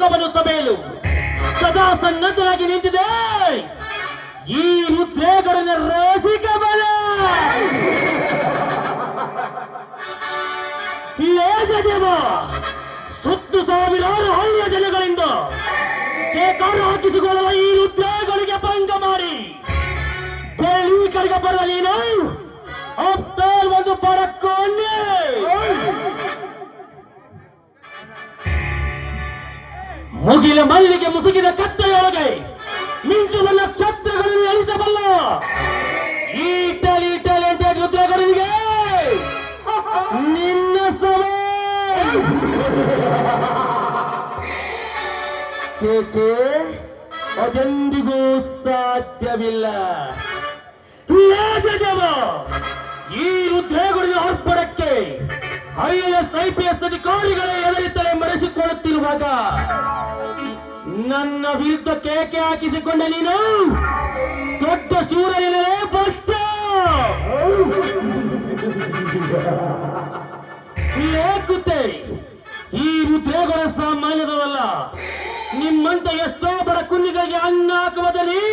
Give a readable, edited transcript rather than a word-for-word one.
ಲೋಕವನ್ನು ಸಭೆಯಲು ಸದಾ ಸನ್ನದ್ಧನಾಗಿ ನಿಂತಿದೆ ಈ ರುದ್ರೇಗೌಡನ ರಸಿಕ ಬಲ. ಲೇಜದೇವ ಸುತ್ತು ಸಾವಿರಾರು ಹಳ್ಳಿಯ ಜನಗಳಿಂದ ಚೇಕಾರ ಹಾಕಿಸಿಕೊಳ್ಳುವ ಈ ರುದ್ರೇಗೌಡಿಗೆ ಭಂಗ ಮಾಡಿ ಬೆಳ್ಳಿ ಕಡೆಗೆ ಬರಲ ನೀನು ಅಪ್ತಾಲ್ ಒಂದು ಪಡಕೊಂಡೆ. ಮುಗಿಲ ಮಲ್ಲಿಗೆ ಮುಸುಗಿದ ಕತ್ತೆಯೊಳಗೆ ಮಿಂಚುವ ನಕ್ಷತ್ರಗಳನ್ನು ಎಣಿಸಬಲ್ಲ ಈ ಟ್ಯಾಲೆಂಟ್ ರುದ್ರೇಗೌಡನಿಗೆ ನಿನ್ನ ಸಭೆ ಚೇಚೆ ಅದೆಂದಿಗೂ ಸಾಧ್ಯವಿಲ್ಲ. ಈ ರುದ್ರೇಗೌಡನ ಅರ್ಪಣಕ್ಕೆ IAS ಅಧಿಕಾರಿಗಳೇ ಎದುರಿತ್ತಲೇ ಮರೆಸಿಕೊಳ್ಳುತ್ತಿರುವಾಗ ನನ್ನ ವಿರುದ್ಧ ಕೇಕೆ ಹಾಕಿಸಿಕೊಂಡ ನೀನು ದೊಡ್ಡ ಶೂರನೇ ಬಚ್ಚ. ಏಕುತ್ತೆ ಈ ರುದ್ರೇಗೌಡ ಸಾಮಾನ್ಯದವಲ್ಲ. ನಿಮ್ಮಂತ ಎಷ್ಟೋ ಬಡ ಕುನ್ನಿಗಳಿಗೆ ಅನ್ನ ಹಾಕುವುದಲ್ಲಿ